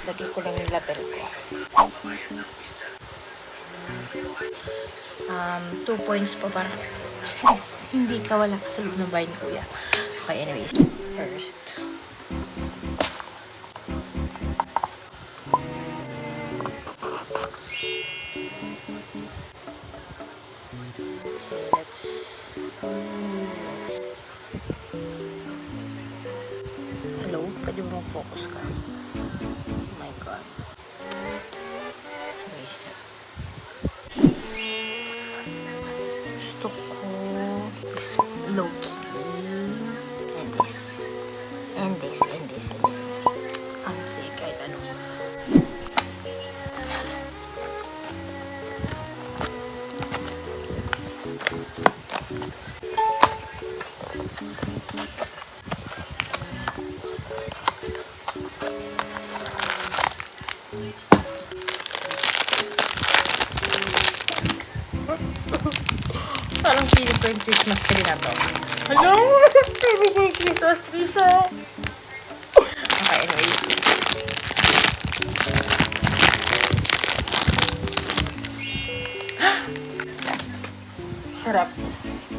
Lagay ko lang yung label ko. 2 points pa para. Hindi ka wala sa loob ng bahay ni Kuya. Okay, anyways. First. Okay, let's... Hello? Pwede mo focus ka? Gusto ko this low-key and this and this and this and this. Honestly, kahit ano. Parang feeling ko yung Christmas tree na to. Hello? Feeling ko yung Christmas tree siya. Okay, anyways. Sarap.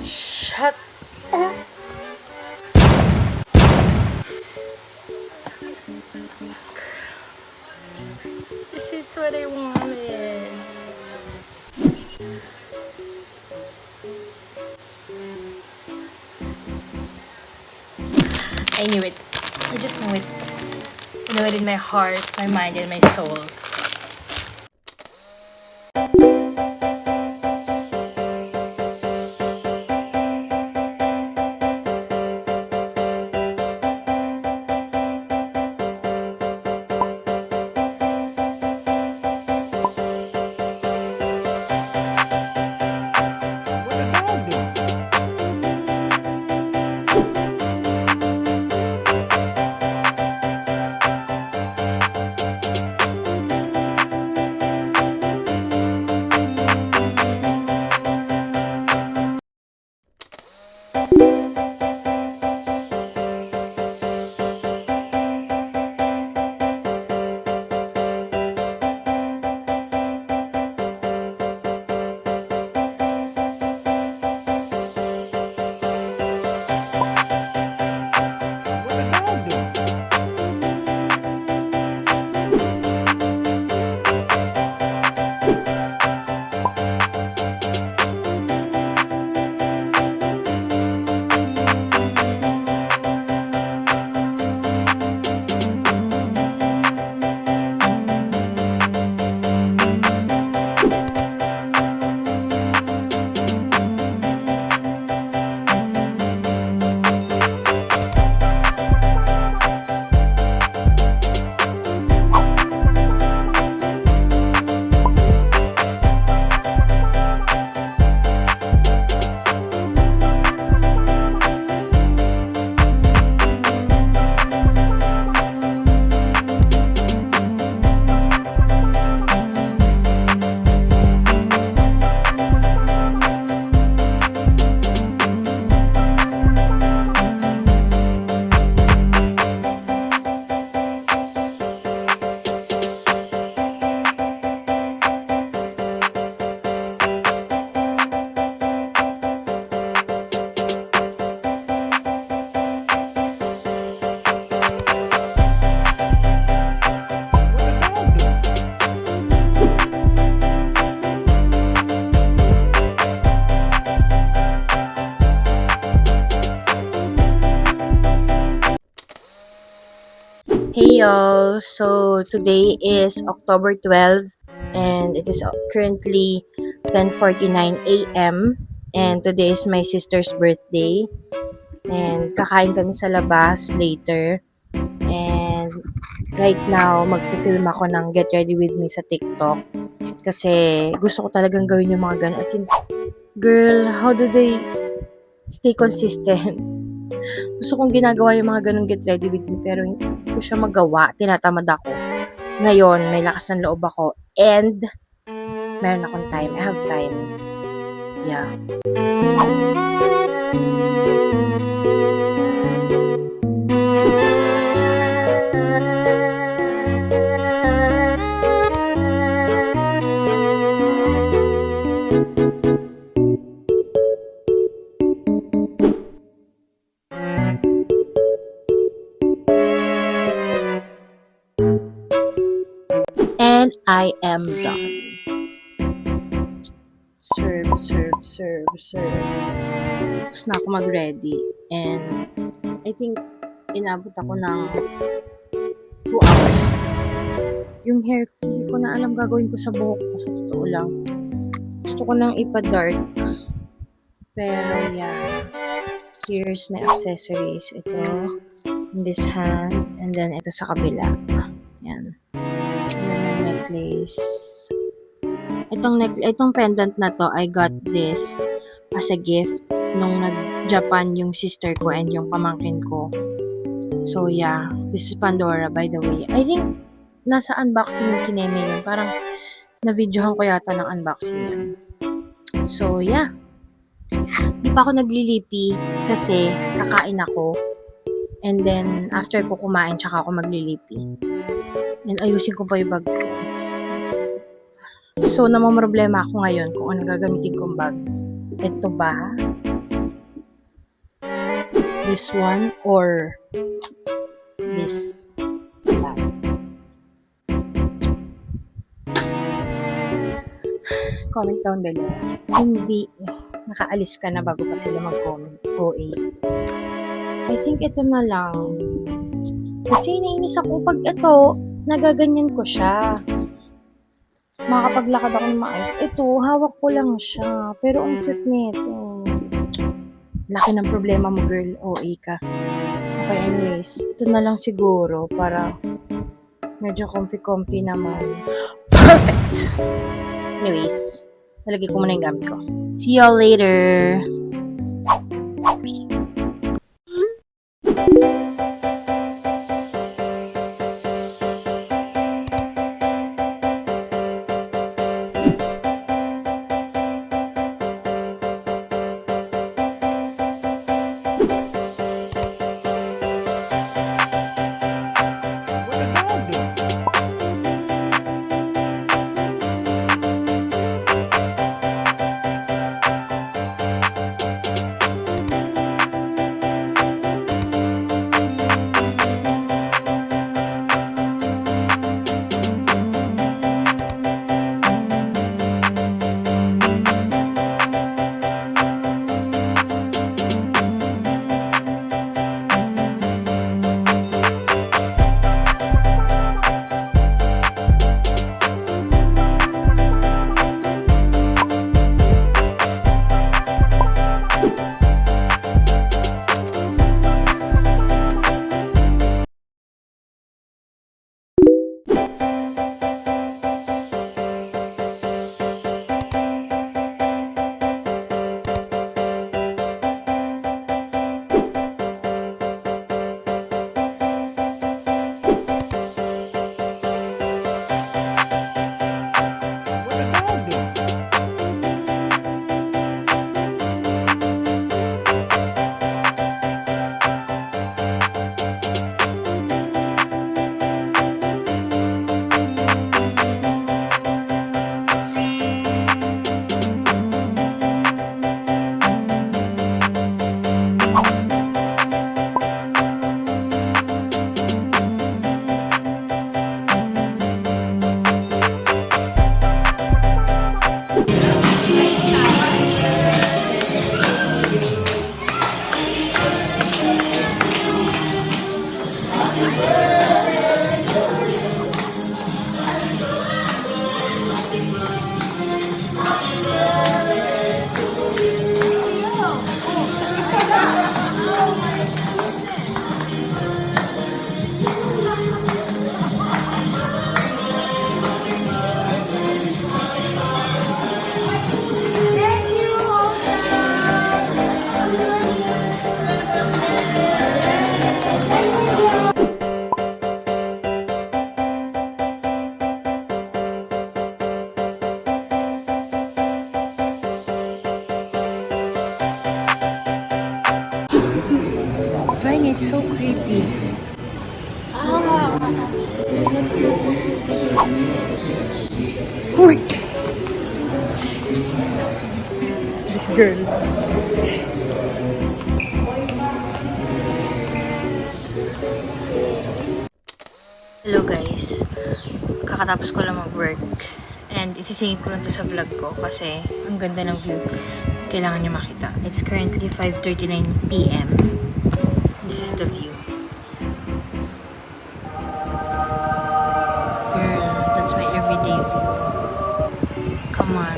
Shut up. This is what I wanted. I knew it. I just know it. I know it in my heart, my mind, and my soul. Hey y'all! So today is October 12 and it is currently 10:49 a.m. and today is my sister's birthday and kakain kami sa labas later and right now magfi-film ako ng Get Ready With Me sa TikTok kasi gusto ko talagang gawin yung mga ganun. As in, girl, how do they stay consistent? Gusto kong ginagawa yung mga ganung Get Ready With Me pero hindi ko siya magawa. Tinatamad ako. Ngayon, may lakas ng loob ako and meron akong time. I have time. Yeah. And I am done. Serve, serve, serve, serve. Tapos na ako mag-ready. And I think inabot ako ng 2 hours. Yung hair ko, hindi ko na alam gagawin ko sa buhok ko. Sa totoo lang. Gusto ko nang ipa-dark. Pero yeah. Here's my accessories. Ito. In this hand. And then ito sa kabila. Yan. And then my necklace. Itong pendant na to, I got this as a gift nung nag-Japan yung sister ko and yung pamangkin ko. So yeah, this is Pandora by the way. I think nasa unboxing yung kineme yun. Parang na-videohan ko yata ng unboxing yun. So yeah. Di pa ako naglilipi kasi kakain ako. And then after ko kumain, tsaka ako maglilipi. And ayusin ko pa yung bag ko. So, namamroblema ako ngayon kung ano gagamitin kong bag. Ito ba? This one? Or this bag? Comment down below. Hindi. Nakaalis ka na bago pa sila mag-comment. OA. I think ito na lang. Kasi nainis ako pag ito, nagaganyan ko siya. Makapaglakad ako ng maayos. Ito, hawak ko lang siya. Pero ang cute nito. Laki ng problema mo, girl. OA ka. Okay, anyways. Ito na lang siguro para medyo comfy-comfy naman. Perfect! Anyways, nalagay ko muna yung gamit ko. See y'all later! It's so creepy. Uy! This girl. Hello guys. Kakatapos ko lang mag-work. And isisingit ko lang to sa vlog ko kasi ang ganda ng view. Kailangan nyo makita. It's currently 5:39 PM. This is the view. Girl, that's my everyday view. Come on.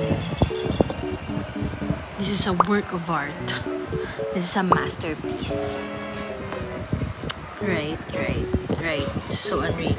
This is a work of art. This is a masterpiece. Right. So unreal.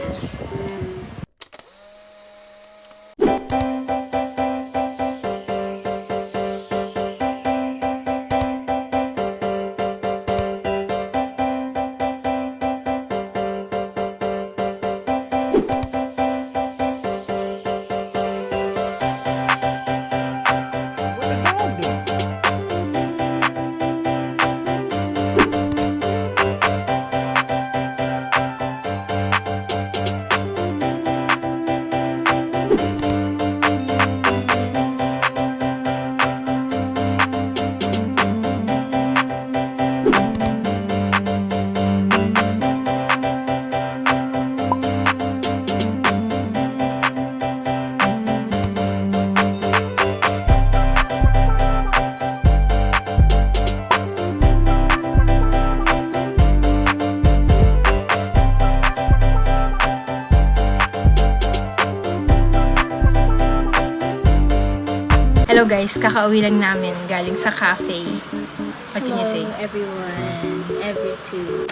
Hello guys, kakauwi lang namin galing sa cafe. What can you say? Everyone, every two.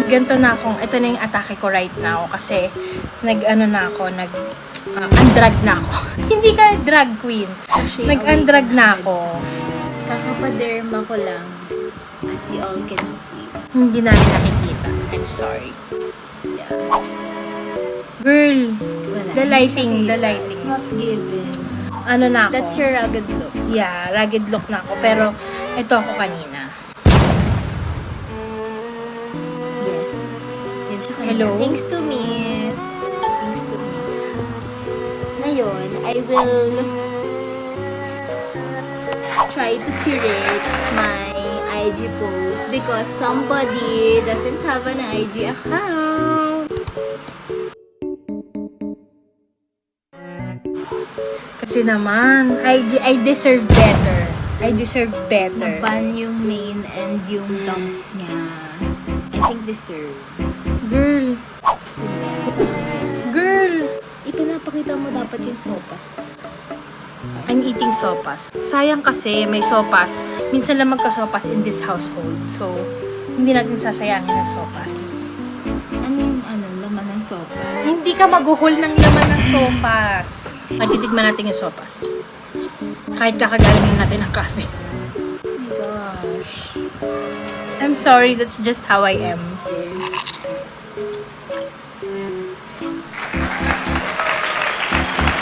Ganto na akong, ito na yung atake ko right now kasi undrag na ako. Hindi ka drag queen. Nag-undrag na ako. Kakapaderma ko lang, as you all can see. Hindi namin nakikita. I'm sorry. Yeah. Girl, Wala. the lighting. It's not given. Ano na ako? That's your rugged look. Yeah, rugged look na ako. Pero, ito ako kanina. Yes. Yan siya kanina. Hello? Thanks to me. Ngayon, I will try to curate my IG post because somebody doesn't have an IG account. Kasi naman, I deserve better. I deserve better. Naban yung main and yung dump niya. I think deserve. Girl, girl, Ipinapakita mo dapat yung sopas. I'm eating sopas. Sayang kasi may sopas. Minsan lang magka-sopas in this household. So, hindi natin sasayangin ng sopas. Ano yung laman ng sopas? Hindi ka maguhol ng laman ng sopas. Patitigman natin yung sopas. Kahit kakagaling natin ng cafe. Oh my gosh. I'm sorry, that's just how I am.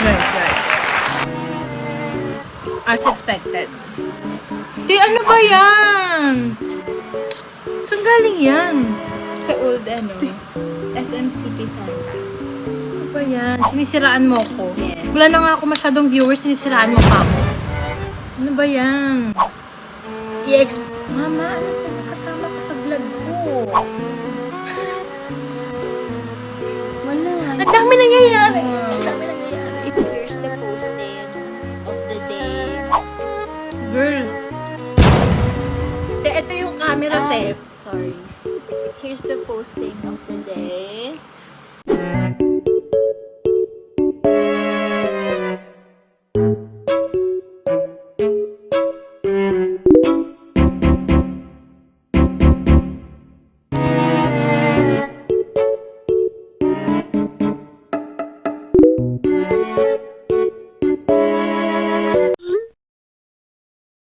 Right. As expected. Di, ano ba yan? Saan galing yan? Sa old SMCP Sunrise. Ano ba yan? Sinisiraan mo ko. Yes. Wala na nga ako masyadong viewers, sinisiraan mo pa ako. Ano ba yan? Mama, ano ba nakasama ka sa vlog ko? Wala. Ang dami nangyayari. Here's the posting of the day. Girl. Ito yung camera, te. Sorry. Here's the posting of the day.